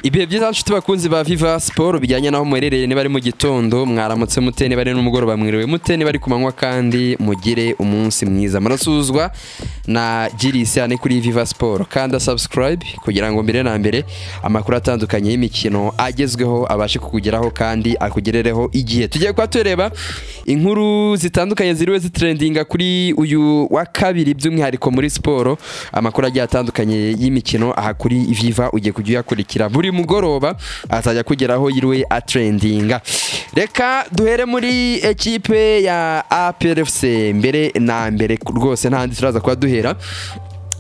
Ibihe byiza nshuti bakunzi ba Viva Sport bijyanye naho muherereye ni bari mu gitondo mwaramutse mutene bari n'umugoroba mwiriwe mutene bari kumanywa kandi mugire umunsi mwiza marasuzwa na Jirisi ane kuri Viva Sport kandi subscribe kugira ngo mbere na mbere amakuru atandukanye y'imikino agezweho abashe kukugeraho kandi akugerereho igihe tugiye kwa tureba inkuru zitandukanye ziriwe zitrendinga kuri uyu wa kabiri by'umwihariko muri sport amakuru agiye atandukanye y'imikino aha kuri Viva ugiye kujya yakurikira buri mugoroba azajya kugeraho yiriwe atrendinga. Reka duhere muri equipe ya APRFC mbere na mbere rwose ntandi turaza kwa duhera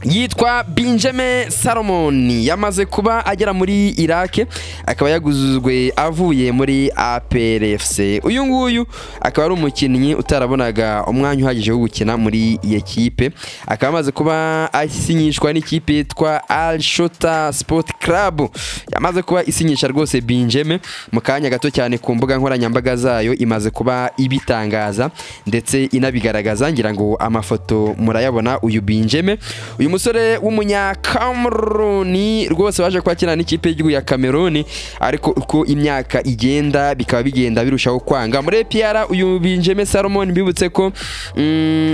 yitwa Benjamin Salomon yamaze kuba agera muri Iraq akaba yaguzuzwe avuye muri APRFC. Uyu nguyu akaba ari umukinnyi utarabonaga umwanya uhagije wo gukina muri iyi equipe akaba amaze kuba asinyishwa n'ikipe yitwa Al Shota Sport Club yamaze kuba isinyisha rwose Benjamin mu kanya gato cyane ku mbuga nkoranyambaga zayo imaze kuba ibitangaza ndetse inabigaragaza ngira ngo amafoto murayabona uyu Benjamin uyu musore w'umunya Cameroon rwose waje kwakina n'ikipe y'igihugu ya Cameroon ariko uko imyaka igenda bikaba bigenda birushaho kwanga muri PR uyu Benjamin Salomon bibutse ko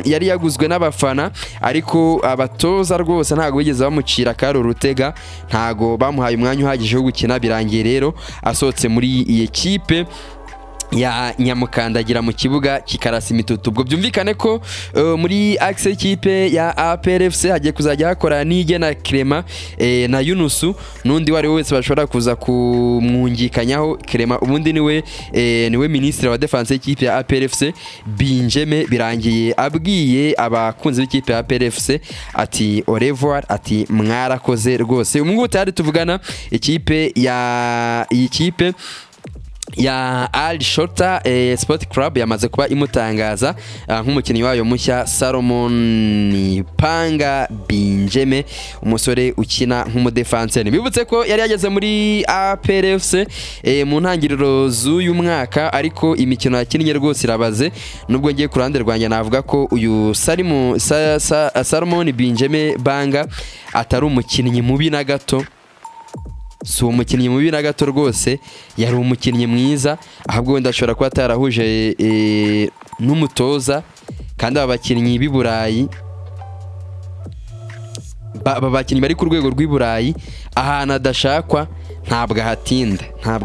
yari yaguzwe n'abafana ariko abatoza rwose ntago bigeze bamucira karo rutega ntago bamuhaye umwanya uhagije wo gukina birangiye rero asohotse muri iyi equipe ya nyamukandagira mu kibuga kikarasa imitutu ubwo byumvikane ko muri axe equipe ya APRFC hagiye kuzajya hakora nige na Clement na Yunusu nundi wari wese bashobora kuza kumwungikanyaho Clement ubundi niwe ministre wa defense equipe ya APRFC Benjamin birangiye abwiye abakunzi b'ikipe ya APRFC ati au revoir ati mwarakoze rwose umwe utari tuvugana ikipe ya Al Shota Sport Club yamaze kuba imutangaza nk'umukinnyi wayo mushya Salomon Panga Benjamin umusore ukina nk'umudefenseur bibutse ko yari yageze muri APRFC mu ntangiriro z'uyu mwaka ariko imikino yakinnye rwose irabaze nubwo ngiye kurande rwanya navuga ko uyu Salomon Benjamin Banga atari umukinnyi mubi na gato si umukinnyi mubi na gato rwose yari umukinnyi mwiza ahubwo wenda ashobora kuba atarahuje n'umutoza kandi aba bakinnyi b'i Burayi bakinnyi bari ku rwego rw'i Burayi ahantu adashakwa ntabwo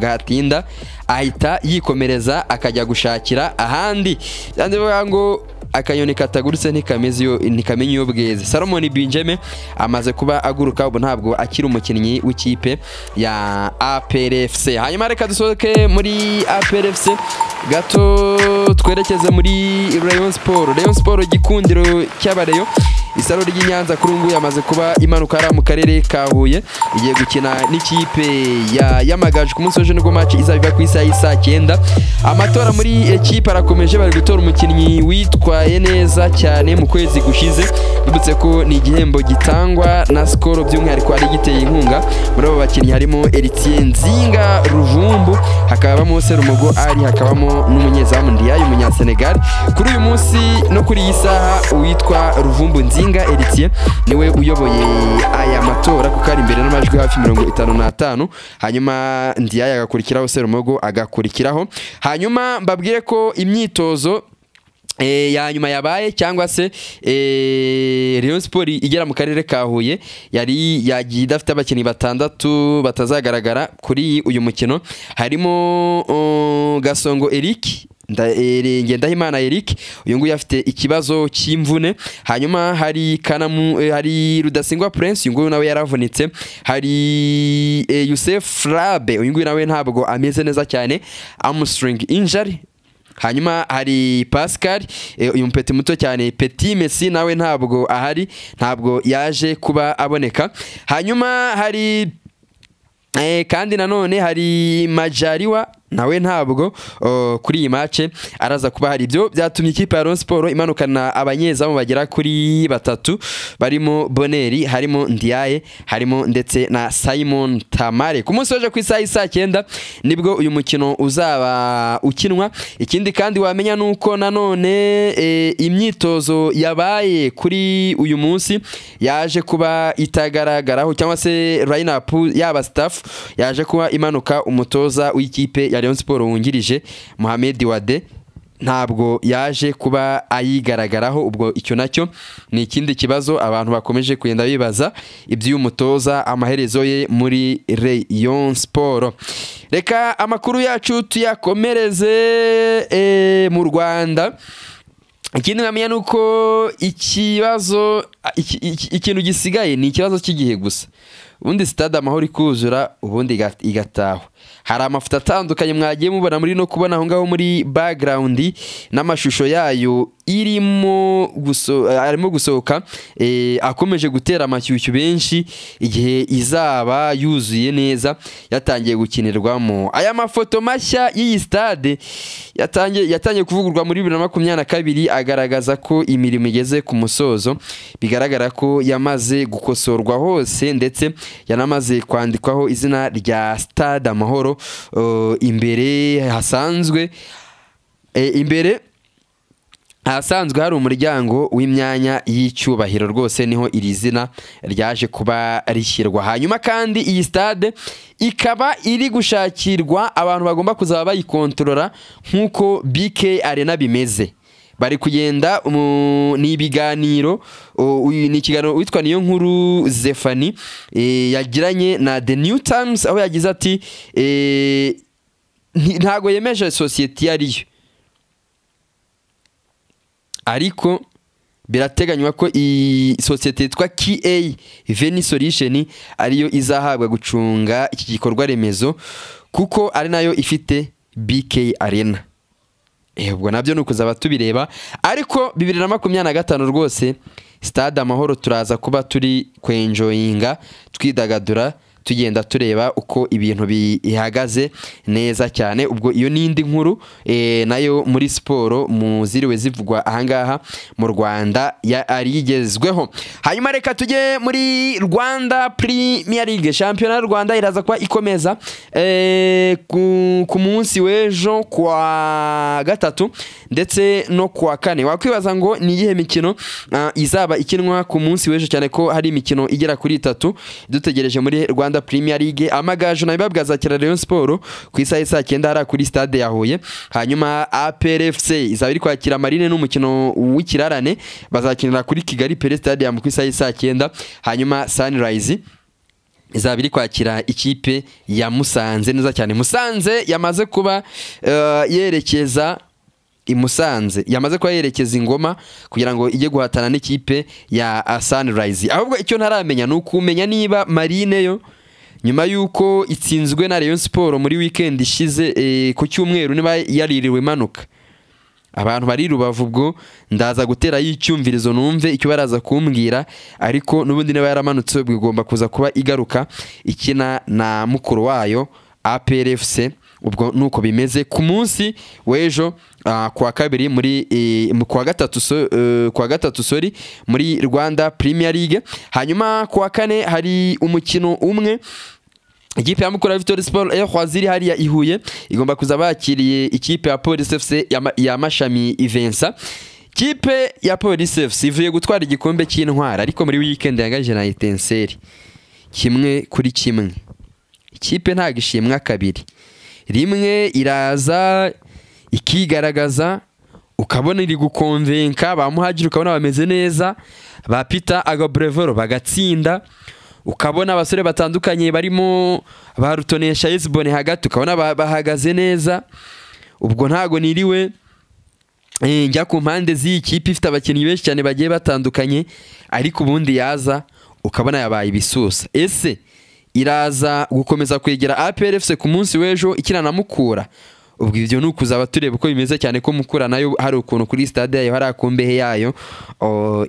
ahatinda ahita yikomereza akajya gushakira ahandi byandi bavuga ngo akanyoni katagurutse ntikamenya iyo bweze. Salomon Benjamin amaze kuba aguruka ubu ntabwo akiri umukinnyi w'ikipe ya APRFC. Hanyuma reka dusohoke muri APRFC gato twerekeze muri Rayon Sport gikundiro cy'abareyo isaro ry'Inyanza kuri nguye yamaze kuba imanuka ara mu karere ka Huye igiye gukina n'ikipe ya Yamagaju ku munsi w'ejo nibwo match izabiba ku isaha y'isa 9 amatora muri equipe arakomeje bari gutora umukinnyi witwaye neza cyane mu kwezi gushize bibutse ko ni igihembo gitangwa na Skol by'umwihariko ari giteye inkunga muri abo bakinnyi harimo Eritien Nzinga Ruvumbu hakabamo Serumogo ari hakabamo n'umunyezamu Ndiaye umunya Senegal kuri uyu munsi no kuri iyi saha witwa Ruvumbu Nzinga Eritien niwe uyoboye aya matora kuko ari imbere n'amajwi hafi 55 hanyuma Ndiaye agakurikiraho Serumogo agakurikiraho hanyuma mbabwire ko imyitozo ya nyuma yabaye cyangwa se Rayon Sport igera mu karere ka Huye yari yagiye idafite abakinnyi batandatu batazagaragara kuri uyu mukino harimo Gasongo Eric Ngendahimana Eric uyu nguyu afite ikibazo cy'imvune hanyuma hari hari Rudasingwa Prince uyu nguyu nawe yaravunitse hari Youssef Rabe uyu nguyu nawe ntabwo ameze neza cyane hamstring injury hanyuma hari Pascal uyu mpeti muto cyane Petit Messi nawe ntabwo yaje kuba aboneka hanyuma hari kandi nanone hari Majaliwa nawe ntabwo kuri iyi match araza kuba hari. Ibyo byatumye ikipe ya Rayon Sport imanukana abanyezamu bagera kuri batatu barimo Boneri, harimo Ndiaye, harimo ndetse na Simon Tamare. Ku munsi waje ku isaha isa 9 nibwo uyu mukino uzaba ukinwa. Ikindi kandi wamenya nuko nanone imyitozo yabaye kuri uyu munsi yaje kuba itagaragaraho, cyangwa se line-up yaba staff yaje kuba imanuka umutoza w'ikipe ya Rayon Sport wungirije Mohamed Wade ntabwo yaje kuba ayigaragaraho. Ubwo icyo nacyo ni ikindi kibazo abantu bakomeje kugenda bibaza iby'uyu mutoza amaherezo ye muri Rayon Sport. Reka amakuru yacu tuyakomereze mu Rwanda. Ikindi nkamenya nuko ikibazo ikintu gisigaye ni ikibazo cy'igihe gusa, ubundi stade Amahoro ikuzura ubundi igataho. Hari amafoto atandukanye mwagiye mubona muri no kubona aho ngaho muri background n'amashusho yayo arimo gusohoka akomeje gutera amashyushyu benshi igihe izaba yuzuye neza yatangiye gukinirwamo. Aya mafoto mashya y'iyi stade yatangiye kuvugurwa muri 2022 agaragaza ko imirimo igeze ku musozo, bigaragara ko yamaze gukosorwa hose ndetse yanamaze kwandikwaho izina rya stade Amahoro. Imbere hasanzwe hari umuryango w'imyanya y'icyubahiro, rwose niho iri zina ryaje kuba rishyirwa. Hanyuma kandi iyi stade ikaba iri gushakirwa abantu bagomba kuzaba bayikontorora nk'uko BK Arena bimeze. Bari kugenda ni ibiganiro, ni ikiganiro witwa Niyo Nkuru Zefani yagiranye na The New Times, aho yagize ati ntago yemeje society yariyo, ariko birateganywa ko iyi society yitwa KA Venue Solution ariyo izahabwa gucunga iki gikorwa remezo kuko ari nayo ifite BK Arena. Ubwo nabyo nukuzaba tubireba, ariko 2025 rwose stade Amahoro turaza kuba turi kwenjoyinga twidagadura tugenda tureba uko ibintu bihagaze neza cyane. Ubwo iyo nindi nkuru nayo muri siporo muziriwe zivugwa ahangaha mu Rwanda yarigezweho. Hanyuma reka tujye muri Rwanda Premier League. Shampiyona y'u Rwanda iraza kuba ikomeza ku munsi w'ejo kwa gatatu ndetse no kwa kane. Wakwibaza ngo ni iyihe mikino izaba ikinwa ku munsi w'ejo, cyane ko hari imikino igera kuri 3 dutegereje muri Rwanda Premier League. Amagaju nabibabwaza kira Rayon Sport ku isaha isa 9 hari kuri stade ya Huye. Hanyuma APR FC izaba iri kwakira Marine n'umukino w'ikirarane, bazakinira kuri Kigali Pele Stadium ku isaha isa 9. Hanyuma Sunrise izaba iri kwakira ikipe ya Musanze. Neza cyane, Musanze yamaze kuba yerekeza yamaze kuba yerekeza Ingoma kugira ngo ijye guhatana n'ikipe ya Sunrise. Ahubwo icyo ntaramenya nuko umenya niba Marine yo nyuma yuko itsinzwe na Rayon Sport muri weekend ishize ku cyumweru niba yaririwe imanuka. Abantu bari Rubavu, ubwo ndaza gutera y'icyumvirizo numve icyo baraza kumbwira, ariko nubundi niba yaramanutse bigomba kuza kuba igaruka ikina na mukuru wayo APR FC. Ubwo nuko bimeze ku munsi w'ejo kwa kabiri muri kwa gatatu sorry muri Rwanda Premier League. Hanyuma kwa kane hari umukino umwe, ikipe ya Mukura Victory Sport Khwaziri hariya Ihuye igomba kuza bakiriye ikipe ya Police FC ya Mashami Ivensa. Ikipe ya Police FC ivuye gutwara igikombe cy'intwara, ariko muri weekend yangaje na Etincelle 1-1. Ikipe ntago ishimwa kabiri, rimwe iraza ikigaragaza ukabona iri gukonvenka, bamuhagire ukabona bameze neza, ba Peter Agabrevoro bagatsinda, ukabona abasore batandukanye barimo barutonesha Yesbone hagati ukabona bahagaze neza. Ubwo ntago niriwe njya ku mpande z'ikipe ifite abakinnyi benshi cyane bagiye batandukanye, ariko ubundi yaza ukabona yabaye ibisusa. Ese iraza gukomeza kwegera APR FC ku munsi w'ejo ikina na Mukura, ubwo ibyo ni ukuzaba tureba uko bimeze cyane ko Mukura nayo hari ukuntu kuri stade yayo hari akombehe yayo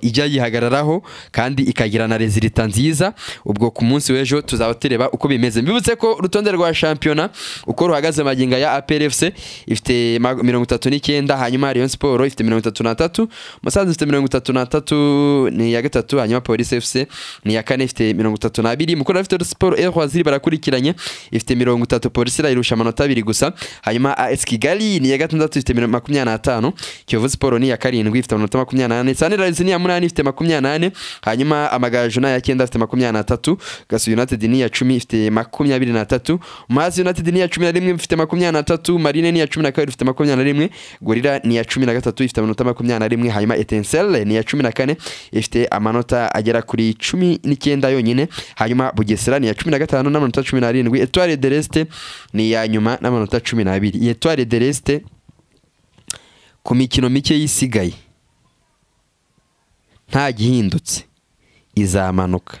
ijya yihagararaho kandi ikagira na resultat nziza. Ubwo ku munsi w'ejo tuzaba tureba uko bimeze. Mbibutse ko urutonde rwa shampiyona uko ruhagaze maginga ya APR FC ifite 39, hanyuma Rayon Sport ifite 33, Musanze ifite 33 ni ya gatatu, hanyuma Police FC ni ya kane ifite 32, Mukura ifite Sport Rwaziri barakurikiranye ifite 30, Police irayirusha amanota 2 gusa, hanyuma AS Kigali ni ya gatandatu ifite 25, Kiyovu Sport ni ya karindwi ifite 28, Sunrise ni ya 8 ifite 28, hanyuma Amagaju na ya 9 ifite 23, Gasogi United ni ya 10 ifite 23, Muhazi United ni ya 11 ifite 23, Marine ni ya 12 ifite 21, Gorilla ni ya 13 ifite amanota 21, hanyuma Etincelle ni ya 14 ifite amanota agera kuri 19 yonyine, hanyuma Bugesera ni ya 15 n'amanota 17, Etoile de l'Est ni ya nyuma n'amanota 12. Etoile de l'Est ku mikino mike yisigaye nta gihindutse izamanuka.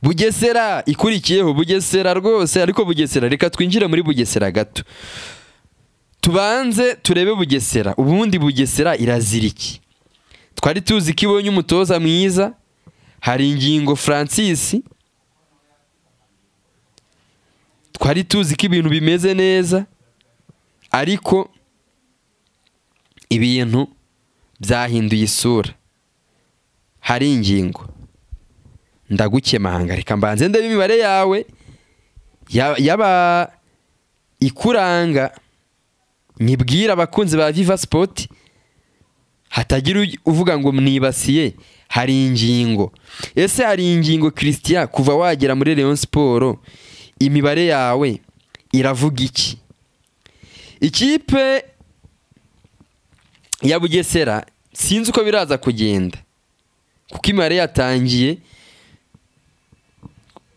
Bugesera ikurikiyeho, Bugesera rwose, ariko Bugesera reka twinjire muri Bugesera gato tubanze turebe Bugesera. Ubundi Bugesera iraziriki, twari tuzi ko ibonye umutoza mwiza, hari ingingo Francis, twari tuzi ko ibintu bimeze neza, ariko ibintu byahinduye isura. Hari ingingo ndagukemanga, reka mbanze ndebe imibare yawe yaba ikuranga, nyibwira abakunzi ba Viva Sport hatagira uvuga ngo mnibasiye. Hari ingingo, ese hari ingingo Christian, kuva wagera muri Rayon Sport imibare yawe iravuga iki? Ikipe ya Bugesera sinzi uko biraza kugenda, kuko imibare yatangiye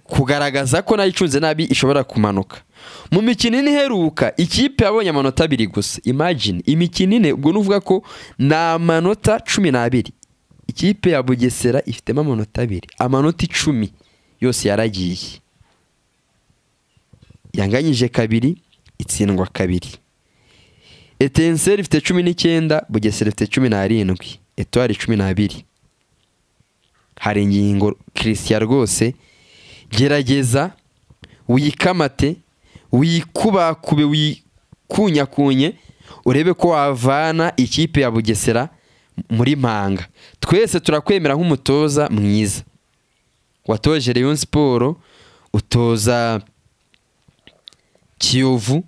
kugaragaza ko nayo icunze nabi ishobora kumanuka. Mu mikino ine iheruka ikipe yabonye amanota 2 gusa. Imagine imikino ine, ubwo nuvuga ko na amanota 12. Ikipe ya Bugesera ifitemo amanota 2, amanota 10 yose yaragiye. Yanganyije 2, itsindwa 2. Etincelle ifite 19, Bugesera ifite 17, Etoile 12. Hari ingingo Christian rwose, gerageza wikamate, wikubakube, wikunyakunye, urebe ko wavana ikipe ya Bugesera muri manga. Twese turakwemera nk'umutoza mwiza, watoje Rayon Sport, utoza Kiyovu,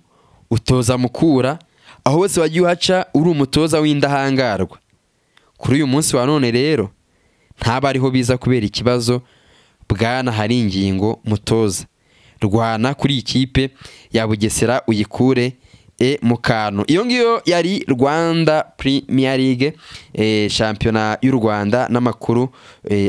utoza Mukura, aho wese wagiye uhaca uri umutoza w'indahangarwa. Kuri uyu munsi wa none rero ntaba ariho biza kubera ikibazo. Bwana hari ingingo mutoza, rwana kuri ikipe ya Bugesera uyikure mu kantu. Iyo ngiyo yari Rwanda Premier League, shampiyona y'u Rwanda n'amakuru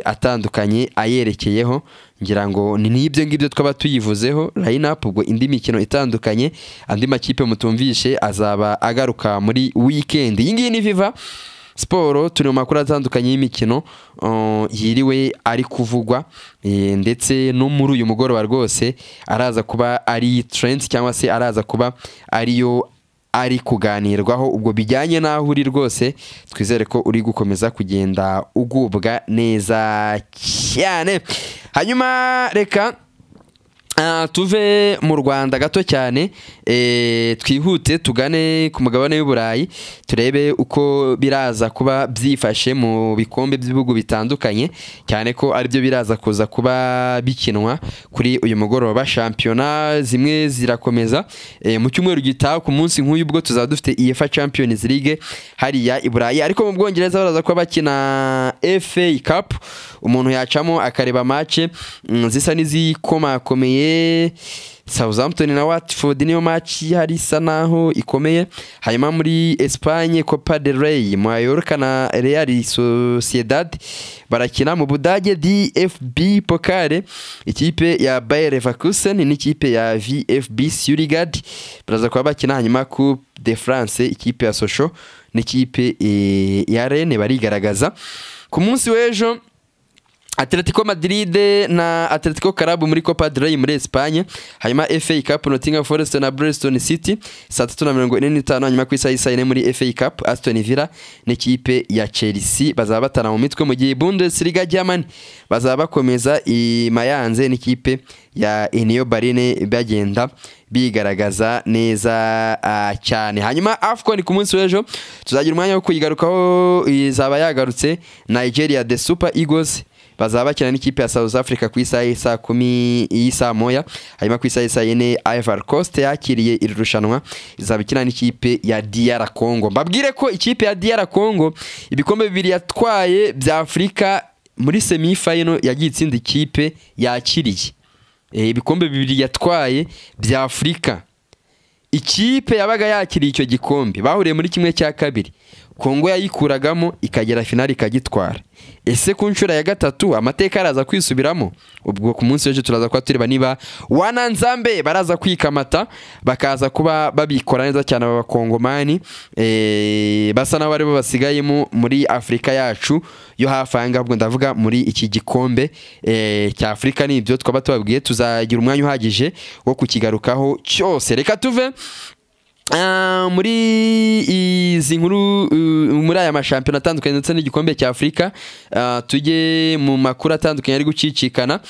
atandukanye ayerekeyeho. Ngira ngo ni nibyo ngibyo twaba tuyivuzeho line up. Ubwo indi mikino itandukanye, andi makipe mutumvishe azaba agaruka muri weekend. Iyi ngiyi ni Viva Sport, turi mu makuru atandukanye y'imikino yiriwe ari kuvugwa, ndetse no muri uyu mugoroba rwose araza kuba ari trends cyangwa se araza kuba ariyo ari kuganirwaho. Ubwo bijyanye naho uri rwose twizere ko uri gukomeza kugenda ugubwa neza cyane. Hanyuma reka tuve mu Rwanda gato cyane, twihute tugane ku mugabane w'Uburayi, turebe uko biraza kuba byifashe mu bikombe by'ibihugu bitandukanye, cyane ko ari byo biraza kuza kuba bikinwa kuri uyu mugoroba. Shampiyona zimwe zirakomeza mu cyumweru gitaha ku munsi nk'uyu, ubwo tuzaba dufite UEFA Champions League hariya i Burayi, ariko mu Bwongereza baraza kuba bakina FA Cup. Umuntu yacamo akareba match zisa n'izikomakomeye. Southampton na Watford niyo match hari isa naho ikomeye. Hanyuma muri Espagne Copa del Rey, Mallorca na Real Sociedad barakina. Mu Budage DFB Pokal, ikipe ya Bayer Leverkusen n'ikipe ya VfB Stuttgart baraza kuba bakina. Hanyuma Coupe de France, ikipe ya Sochaux n'ikipe ya Rennes barigaragaza. Ku munsi w'ejo Atletico Madrid na Atletico Club muri Copa del Rey muri Espagne, hanyuma FA Cup Nottingham Forest na Bristol City saa 3:45, hanyuma ku isaha y'ine muri FA Cup Aston Villa n'ikipe ya Chelsea bazaba batana mu mitwe, mu gihe Bundesliga Germany bazaba bakomeza imayanze n'ikipe ya Union Berlin bagenda bigaragaza neza cyane. Hanyuma AFCON ku munsi w'ejo tuzagira umwanya wo kuyigarukaho, izaba yagarutse Nigeria the Super Eagles bazaba bakina n'ikipe ya South Africa ku isaha y'isa 10 y'isa moya, hanyuma ku isaha y'isa 4 Ivory Coast yakiriye iri rushanwa izaba ikina n'ikipe ya DR Congo. Mbabwire ko ikipe ya DR Congo ibikombe bibiri yatwaye bya Afrika muri semi final yagiye itsinda ikipe yakiriye. Ibikombe bibiri yatwaye bya Afrika, ikipe yabaga yakiriye icyo gikombe bahuriye muri kimwe cya kabiri, Kongo yayikuragamo ikagera finali ikagitwara. Ese ku nshuro ya gatatu amateka araza kwisubiramo? Ubwo ku munsi w'ejo turaza kwa tureba niba Wananzambe baraza kwikamata bakaza kuba babikora neza cyane aba Kongomani basa naho bari basigayemo muri Afrika yacu yo hafanga. Ubwo ndavuga muri iki gikombe cya Afrika, ni ibyo twaba tubabwiye, tuzagira umwanya uhagije wo kukigarukaho cyose. Reka tuve muri izi nkuru muri aya mashampiyona atandukanye ndetse n'igikombe cya Afrika, tujye mu makuru atandukanye ari gucicikana.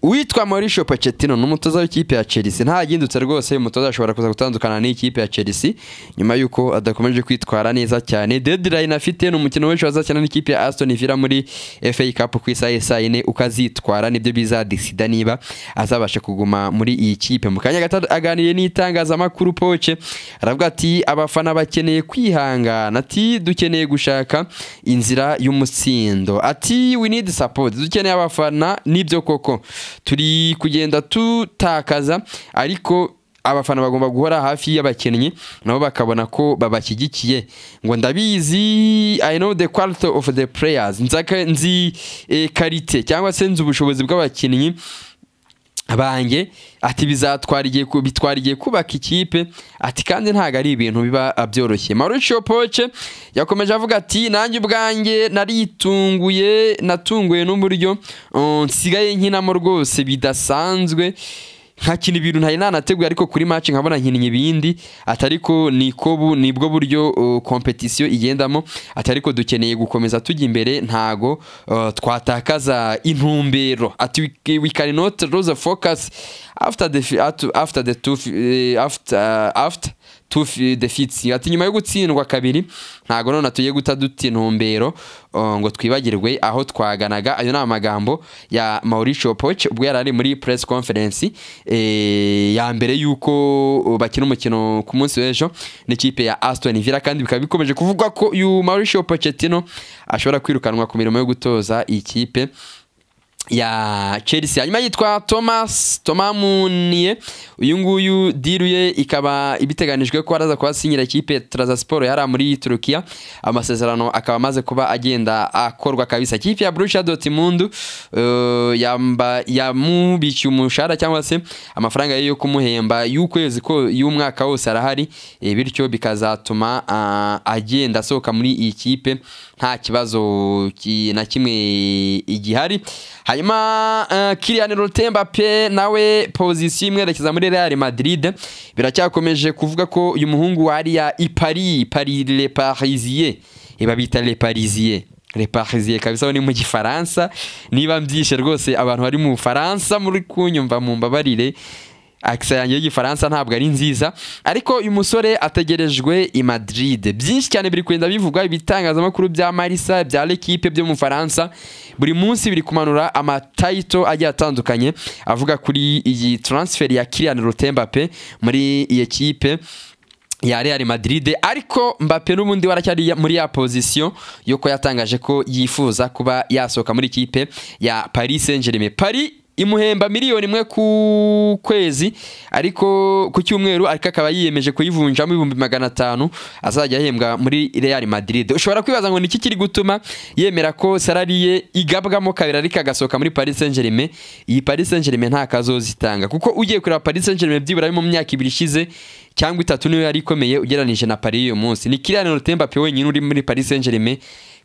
Witwa Mauricio Pochettino n'umutoza w'ikipe ya Chelsea ntagindutse rwose, umutoza ashobora kuza gutandukana n'ikipe ya Chelsea nyuma yuko adakomeje kwitwara neza cyane. Deadline afite n'umukino w'ejo azakina n'ikipe ya Aston Villa muri FA Cup ku isaha y'isa 4, ukazitwara nibyo bizadisida niba azabasha kuguma muri iyi kipe. Mu kanya gato aganiriye n'itangazamakuru, Poche aravuga ati abafana bakeneye kwihangana, ati dukeneye gushaka inzira y'umutsindo, ati we need support, dukeneye abafana. Nibyo koko turi kugenda tutakaza, ariko abafana bagomba guhora hafi y'abakinnyi nabo bakabona ko babashyigikiye. Ngo ndabizi, I know the quality of the players, nzi karite cyangwa se nzi ubushobozi bw'abakinnyi abange, ati bitwarigiye kubaka ikipe, ati kandi ntago ari ibintu biba byoroshye. Mauricio Poche yakomeje avuga ati nanjye ubwanjye natunguye n'uburyo nsigaye nkinamo rwose bidasanzwe, nkakina ibintu ntari nanateguye, ariko kuri match nkabona nkinnye ibindi, atariko nibwo buryo competition igendamo, atariko dukeneye gukomeza tujya imbere, ntago twatakaza intumbero, ati we cannot lose focus after two defeats, ati nyuma yo gutsindwa kabiri ntago none tugiye guta duti intumbero ngo twibagirwe aho twaganaga. Ayo ni amagambo ya Mauricio Poche ubwo yari ari muri press conference ya mbere yuko bakina umukino ku munsi w'ejo n'ikipe ya Aston Villa, kandi bikaba bikomeje kuvugwa ko uyu Mauricio Pochettino ashobora kwirukanwa ku mirimo yo gutoza ikipe ya Chelsea. Hanyuma yitwa Thomas Munier, uyu nguyu diruye ikaba ibiteganijwe ko araza kubasinyira ikipe Trabzonspor yari muri Turukiya, amasezerano akaba amaze kuba agenda akorwa kabisa. Ikipe ya Borussia Dortmund yamubikiye umushahara cyangwa se amafaranga yo kumuhemba y'ukwezi ko y'umwaka wose arahari, bityo bikazatuma agenda asohoka muri iyi kipe nta kibazo na kimwe igihari. Hanyuma Kylian Mbappe nawe position imwerekeza muri Real Madrid, biracyakomeje kuvuga ko uyu muhungu wari ya Paris les Parisiens, bita les Parisiens kabisa, ni mu Gifaransa, niba mbyishe rwose abantu bari mu Faransa muri kunyumva mu mbabarire, akisa yanjye y'igifaransa ntabwo ari nziza, ariko uyu musore ategerejwe i Madrid. Byinshi cyane biri kwenda bivugwa, ibitangazamakuru bya Marisa bya l'Equipe byo mu Faransa buri munsi biri kumanura amatitle agiye atandukanye avuga kuri iyi transfer ya Kylian Mbappe muri iyi equipe ya Real Madrid. Ariko Mbappe n'ubundi waracyari muri ya position yuko yatangaje ko yifuza kuba yasohoka muri ikipe ya Paris Saint-Germain. Paris imuhemba miliyoni 1 ku kwezi, ariko ku cyumweru ariko akaba yiyemeje kuyivunjamo 500,000 azajya ahembwa muri Real Madrid. Ushobora kwibaza ngo niki kiri gutuma yemera ko salary ye igabwamo kabiri ariko agasohoka muri Paris Saint-Germain. Iyi Paris Saint-Germain nta kazozitanga, kuko ugiye kureba Paris Saint-Germain byibura mu myaka 2 ishize cyangwa 3 niyo yari ikomeye ugeranije na Paris uyu munsi. Ni Kylian Mbappe wenyine uri muri Paris Saint-Germain,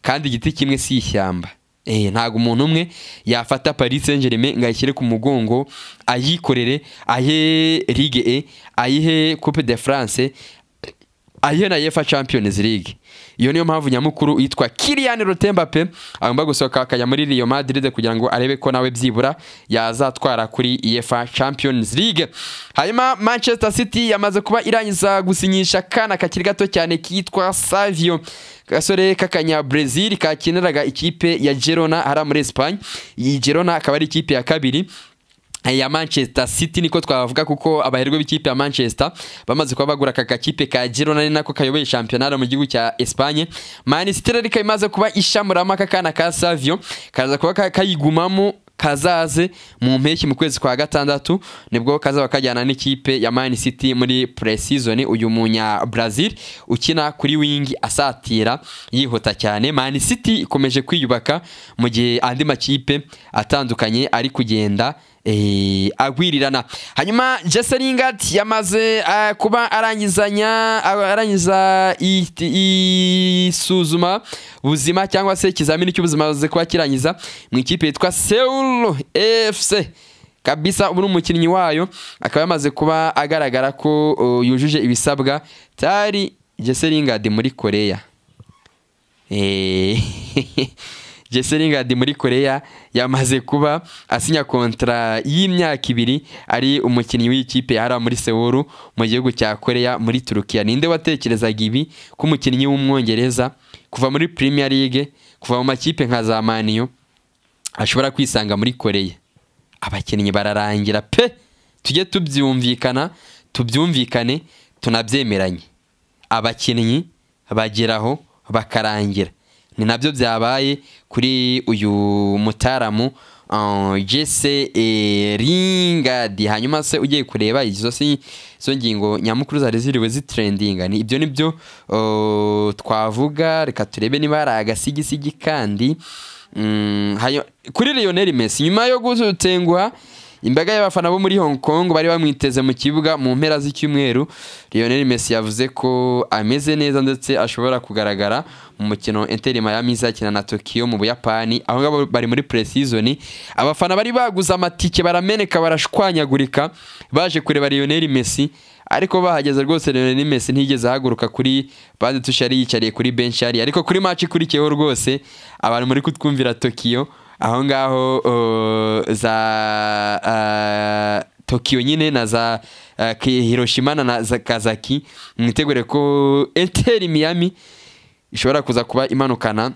kandi igiti kimwe si ishyamba. ntago umuntu umwe yafata Paris Saint-Germain ngayishyire ku mugongo ayikorere ahe Ligue E ayihe Coupe de France ayihe na UEFA Champions League. Iyo niyo mpamvu nyamukuru yitwa Kylian Mbappe agomba gusohoka akajya muri Real Madrid kugira ngo arebe ko nawe byibura yazatwara kuri UEFA Champions League. Hanyuma Manchester City yamaze kuba irangiza gusinyisha kana kakiri gato cyane kitwa Savio, gasore kakanya Brazil kakiniraga ikipe ya Girona hara muri Espagne. Iyi Girona akaba ari ikipe ya kabiri ya Manchester City niko twavuga, kuko abaherwe b'ikipe ya Manchester bamaze kuba bagura aka kipe ka Girona ni nako kayoboye championnat mu gihugu cya Espagne. Man City rero imaze kuba ishamurama kakana ka Savio kaza kuba kayigumamo kazaze mu mpeshyi mu kwezi kwa gatandatu nibwo kazaba kajyana n'ikipe ya Man City muri pre-season. Uyu munya Brazil ukina kuri wing asatira yihuta cyane. Man City ikomeje kwiyubaka mu gihe andi makipe atandukanye ari kugenda agwirirana. Hanyuma Jesse Lingard yamaze kuba arangiza isuzuma buzima cyangwa se ikizamini cy'ubuzima maze kuba kirangiza mu ikipe yitwa Seoul FC kabisa. ubu umukinnyi wayo akaba yamaze kuba agaragara ko yujuje ibisabwa. Tari Jesse Lingard muri Korea Jesse Lingard muri Korea yamaze kuba asinya kontra y'imyaka 2 ari umukinnyi w'ikipe yari muri Seoul mu gihugu cya Korea muri Turukiya. Ninde watekerezaga ibi ko umukinnyi w'umwongereza kuva muri Premier League kuva mu makipe nka za Man U ashobora kwisanga muri Korea? Abakinnyi bararangira pe, tujye tubyumvikane tunabyemeranye. Abakinnyi bageraho bakarangira. Ni nabyo byabaye kuri uyu mutaramu Jesse Lingard. Hanyuma se ugiye kureba izo ngingo nyamukuru zari ziriwe zitrendinga, ni ibyo nibyo twavuga. Reka turebe niba ari agasigisigi kandi kuri Lionel Messi nyuma yo gutenguha imbaga y'abafana bo muri Hong Kong bari bamwiteze mu kibuga mu mpera z'icyumweru. Lionel Messi yavuze ko ameze neza ndetse ashobora kugaragara mu mukino Inter Miami izakina na Tokyo mu Buyapani. Aho ngabo bari muri pre-season. Abafana bari baguza amatike barameneka barashwanyagurika baje kureba Lionel Messi, ariko bahageze rwose Lionel Messi ntigeze ahaguruka kuri bande tushari yicariye kuri bench ari, ariko kuri match ikurikiyeho rwose abantu muri kutwumvira Tokyo aho ngaho za Tokyo nyine na za Hiroshima na za Kazaki, mwitegure ko Inter Miami ishobora kuza kuba imanukana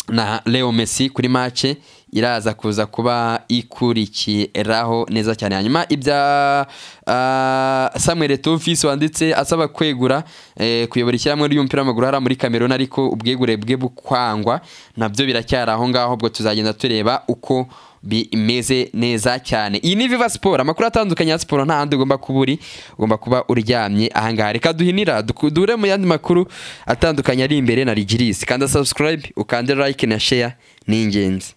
na Leo Messi kuri match iraza kuza kuba ikurikiraho neza cyane. Hanyuma ibya Samuel Eto'o wanditse asaba kwegura kuyobora ishyirahamwe ry'umupira w'amaguru hara muri Cameroon, ariko ubwegure bwe bukwangwa nabyo biracyari aho ngaho. Ubwo tuzagenda tureba uko bimeze neza cyane. Iyi ni Viva Sport, amakuru atandukanye ya siporo nta handi ugomba kuba uryamye ahangaha. Reka duhinira dure mu yandi makuru atandukanye ari imbere na Rigirisi. Kanda subscribe ukande like na share ni ingenzi.